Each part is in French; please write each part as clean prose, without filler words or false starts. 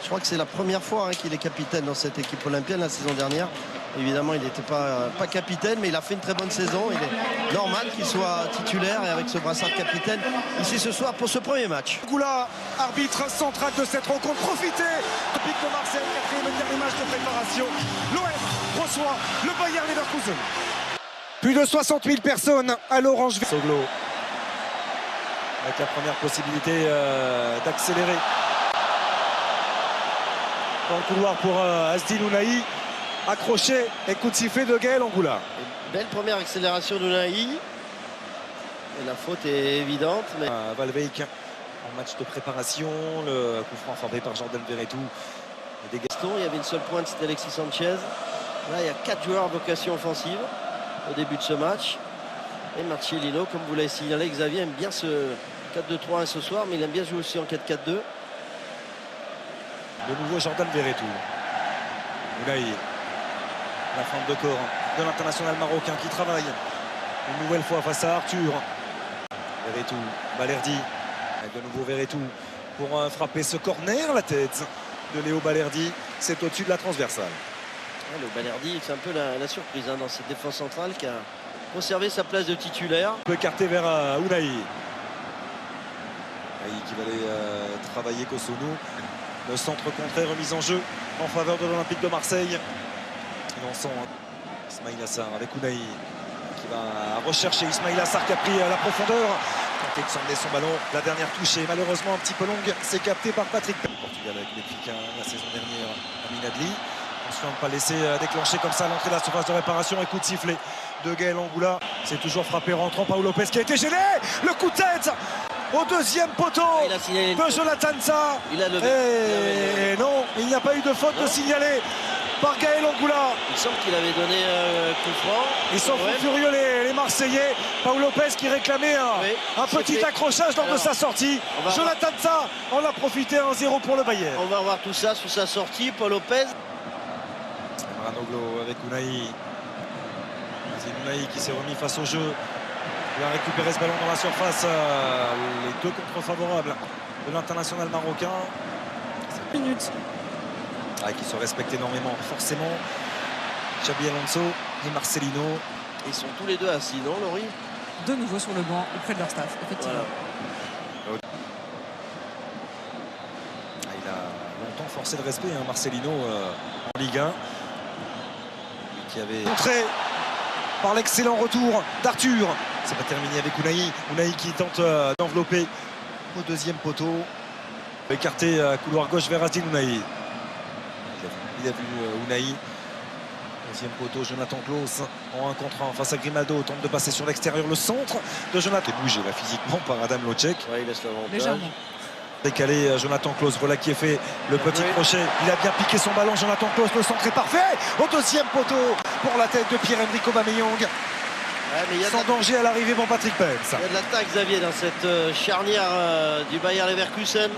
Je crois que c'est la première fois qu'il est capitaine dans cette équipe olympienne la saison dernière. Évidemment, il n'était pas capitaine, mais il a fait une très bonne saison. Il est normal qu'il soit titulaire et avec ce brassard de capitaine ici ce soir pour ce premier match. Goula, arbitre central de cette rencontre. Profitez. Olympique de Marseille, quatrième et dernier match de préparation. L'OM reçoit le Bayer Leverkusen. Plus de 60 000 personnes à l'Orange. Soglo avec la première possibilité d'accélérer dans le couloir pour Azdin Ounahi, accroché et coup de sifflet de Gaël Angoula. Belle première accélération d'Ounahi. Et la faute est évidente. Mais... Valveik en match de préparation, le coup franc frappé par Jordan Verretou. Il y avait une seule pointe, c'était Alexis Sanchez. Là, il y a 4 joueurs à vocation offensive au début de ce match. Et Marcellino, comme vous l'avez signalé, Xavier aime bien ce 4-2-3-1 ce soir, mais il aime bien jouer aussi en 4-4-2. De nouveau Jordan Verretou. Ounahi, la fente de corps de l'international marocain qui travaille une nouvelle fois face à Arthur. Verretou, Balerdi, avec de nouveau Verretou pour frapper ce corner. La tête de Léo Balerdi, c'est au-dessus de la transversale. Ouais, le Balerdi, c'est un peu la surprise dans cette défense centrale qui a conservé sa place de titulaire. Un peu écarté vers Ounahi. Ounahi qui va aller travailler Kosonou. Le centre contré remis en jeu en faveur de l'Olympique de Marseille. Il en sent Ismail Assar avec Ounahi qui va rechercher Ismail Assar qui a pris la profondeur. Tenté de s'emmener son ballon. La dernière touche est malheureusement un petit peu longue. C'est capté par Patrick. Le Portugal avec Benfica la saison dernière. Amin Adli. Attention à ne pas laisser déclencher comme ça l'entrée de la surface de réparation et coup de sifflet de Gaël Angoula. C'est toujours frappé rentrant Paul Lopez qui a été gêné. Le coup de tête au deuxième poteau de Jonathan Tah. Et non, il n'y a pas eu de faute de signaler par Gaël Angoula. Il semble qu'il avait donné coup franc. Ils sont furieux les Marseillais. Paul Lopez qui réclamait un petit accrochage lors de sa sortie. Jonathan Tah en a profité, 1-0 pour le Bayern. On va voir tout ça sur sa sortie. Paul Lopez. Ranoglo avec Ounahi. Ounahi qui s'est remis face au jeu. Il a récupéré ce ballon dans la surface. Les deux contre favorables de l'international marocain. 7 minutes. Qui se respectent énormément, forcément. Xabi Alonso et Marcelino. Ils sont tous les deux assis, non, Laurie? De nouveau sur le banc, auprès de leur staff, effectivement. Voilà. Il a longtemps forcé le respect, Marcelino, en Ligue 1. Qui avait montré par l'excellent retour d'Arthur. C'est pas terminé avec Ounahi. Ounahi qui tente d'envelopper au deuxième poteau. Écarté couloir gauche vers Azdin Ounahi. Il a vu Ounahi. Deuxième poteau, Jonathan Klaus en 1 contre 1 face à Grimaldo. Tente de passer sur l'extérieur. Le centre de Jonathan. Il est bougé là physiquement par Adam Locek. Ouais, il laisse l'avantage. Légèrement. Décalé Jonathan Klaus, voilà qui est fait le petit crochet. Il a bien piqué son ballon, Jonathan Klaus, le centre est parfait. Au deuxième poteau pour la tête de Pierre-Emerick Aubameyang. Sans danger à l'arrivée pour Patrick Pence. Il y a de l'attaque, Xavier, dans cette charnière du Bayer Leverkusen.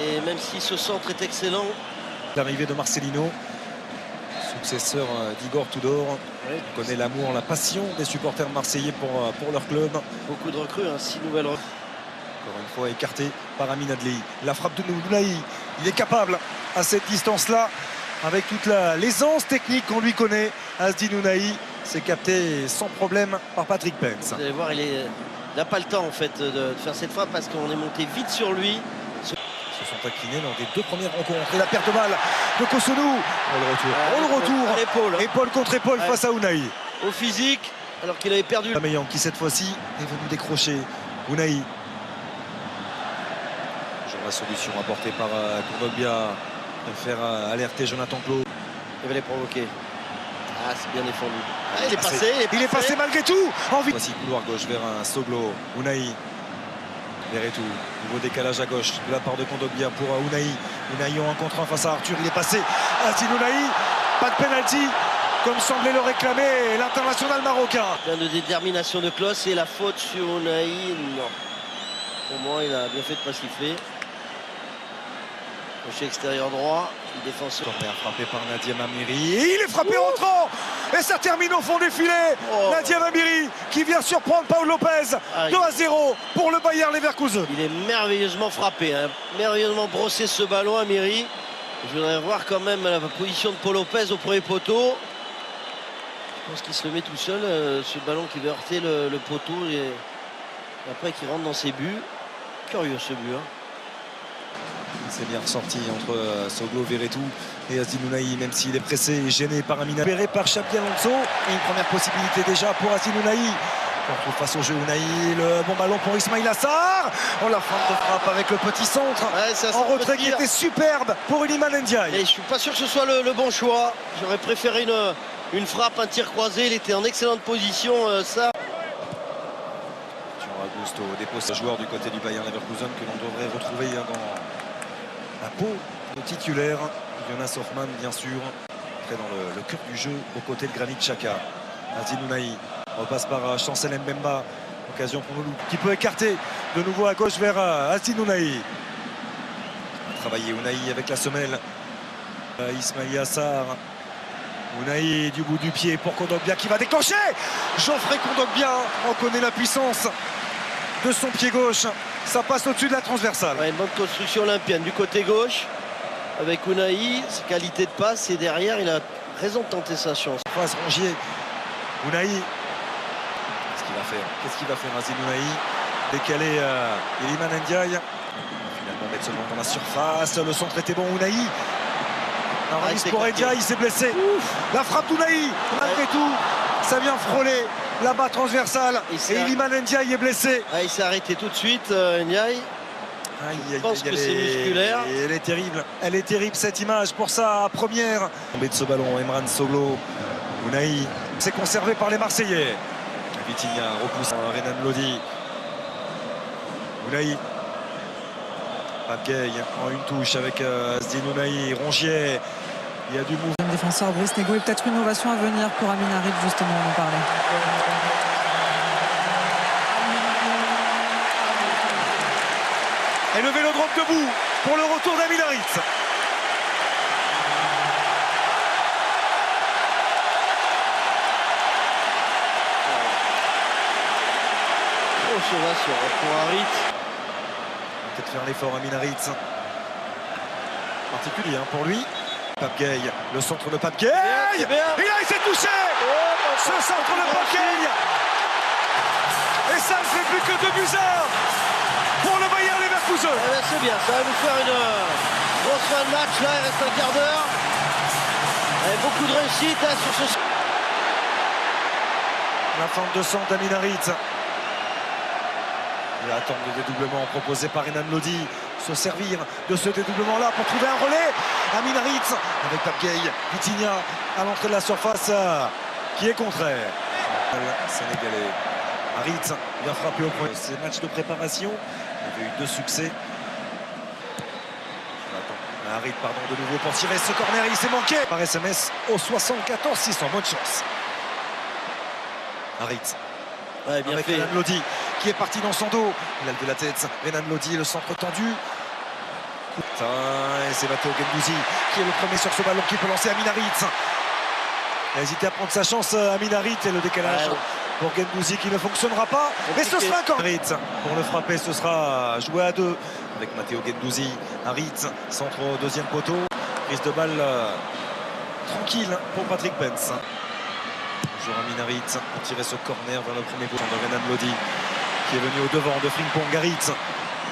Et même si ce centre est excellent. L'arrivée de Marcelino, successeur d'Igor Tudor, connaît l'amour, la passion des supporters marseillais pour leur club. Beaucoup de recrues, 6 nouvelles recrues. Encore une fois écarté par Amin Adli. La frappe de Ounahi. Il est capable à cette distance-là, avec toute l'aisance technique qu'on lui connaît. Azdin Ounahi, c'est capté sans problème par Patrick Pence. Vous allez voir, il n'a pas le temps en fait de faire cette frappe parce qu'on est monté vite sur lui. Ils se sont inclinés dans des 2 premières rencontres. Et la perte de balle de Kosonou. Le retour. Épaule contre épaule face à Ounahi. Au physique, alors qu'il avait perdu. Aubameyang qui cette fois-ci est venu décrocher Ounahi. La solution apportée par Kondogbia de faire alerter Jonathan Klaus. Il va les provoquer. Ah, c'est bien défendu. Ah, il est passé malgré tout. Voici couloir gauche vers un Soglo. Ounahi. Verretou. Nouveau décalage à gauche de la part de Kondogbia pour Ounahi. Ounahi en 1 contre 1 face à Arthur. Il est passé. Azdin Ounahi. Pas de pénalty, comme semblait le réclamer l'international marocain. Plein de détermination de Klaus et la faute sur Ounahi. Non. Pour moi, il a bien fait de pas siffler. Crochet extérieur droit, le défenseur. Corner frappé par Nadia Amiri. Et il est frappé rentrant. Et ça termine au fond des filets. Oh. Nadia Amiri qui vient surprendre Paul Lopez. 2-0 pour le Bayer Leverkusen. Il est merveilleusement frappé, hein. Merveilleusement brossé ce ballon, Amiri. Je voudrais voir quand même la position de Paul Lopez au premier poteau. Je pense qu'il se le met tout seul, ce ballon qui va heurter le poteau et après qu'il rentre dans ses buts. Curieux ce but, hein. C'est bien ressorti entre Soglo Verretou et Azdin Ounahi, même s'il est pressé et gêné par Amina. Libéré par Xabi Alonso. Et une première possibilité déjà pour Azdin Ounahi. On retrouve face au jeu Ounahi, le bon ballon pour Ismail Assar. Oh, la feinte de frappe avec le petit centre. Ouais, ça en retrait qui était superbe pour Iliman Ndiaye. Et je suis pas sûr que ce soit le bon choix. J'aurais préféré une frappe, un tir croisé. Il était en excellente position, ça. Augusto dépose ce joueur du côté du Bayer Leverkusen que l'on devrait retrouver dans la peau de titulaire. Jonas Hoffmann, bien sûr, très dans le cœur du jeu aux côtés de Granit Xhaka. Azdin Ounahi repasse par Chancel Mbemba. Occasion pour Loulou qui peut écarter de nouveau à gauche vers Azdin Ounahi. Travailler Ounahi avec la semelle. Ismail Assar. Ounahi du bout du pied pour Kondogbia qui va déclencher. Geoffrey Kondogbia, on connaît la puissance de son pied gauche. Ça passe au-dessus de la transversale. Ouais, une bonne construction olympienne du côté gauche avec Ounahi, ses qualités de passe et derrière il a raison de tenter sa chance. Face Rongier, Ounahi, qu'est-ce qu'il va faire Azdin Ounahi? Décalé Iliman Ndiaye. Finalement mettre seulement dans la surface, le centre était bon. Ounahi. Pour Ndiaye, il s'est blessé. Ouf. La frappe d'Ounahi, malgré tout, ça vient frôler la barre transversale. Et Iliman Ndiaye est blessé. Ah, il s'est arrêté tout de suite, Ndiaye. Je pense que c'est musculaire. Elle est terrible. Elle est terrible cette image pour sa première. Tombé de ce ballon, Emran Soglo. Ounahi, c'est conservé par les Marseillais. Vitinha repousse Renan Lodi. Ounahi. Papgay en une touche avec Azdin Ounahi. Rongier. Il y a du mouvement. Le défenseur Brice Nego et peut-être une innovation à venir pour Amin Harit, justement, on en parlait. Et le Vélodrome debout pour le retour d'Amin Harit. Observation pour Harit. Peut-être faire l'effort Amin Harit. Particulier pour lui. Papgay, le centre de Papgay. Et là il s'est touché. Ce centre de Papgay. Et ça ne fait plus que 2-1 pour le Bayer Leverkusen. C'est bien, ça va nous faire une grosse fin de match. Là, il reste un quart d'heure. Beaucoup de réussite sur ce. La fente de centre d'Amin Harit. Il attend le dédoublement proposé par Renan Lodi. Se servir de ce dédoublement-là pour trouver un relais. Amin Harit avec Papgay. Vitinha à l'entrée de la surface qui est contraire. Sénégalais. Harit vient frapper au point. Ces matchs de préparation, il y avait eu 2 succès. Harit, de nouveau pour tirer ce corner. Il s'est manqué par SMS au 74 600. Bonne chance. Harit. Ouais, bien avec fait. Renan Lodi qui est parti dans son dos. Il a levé la tête. Renan Lodi, le centre tendu. Et c'est Matteo Guendouzi qui est le premier sur ce ballon qui peut lancer Amin Harit. Il a hésité à prendre sa chance Amin Harit et le décalage pour Guendouzi qui ne fonctionnera pas. Mais ce sera encore Harit. Pour le frapper, ce sera joué à 2 avec Matteo Guendouzi. Harit, centre au deuxième poteau. Prise de balle tranquille pour Patrick Pence. Toujours Amin Harit pour tirer ce corner vers le premier poteau de Renan Lodi qui est venu au devant de Frimpong. Harit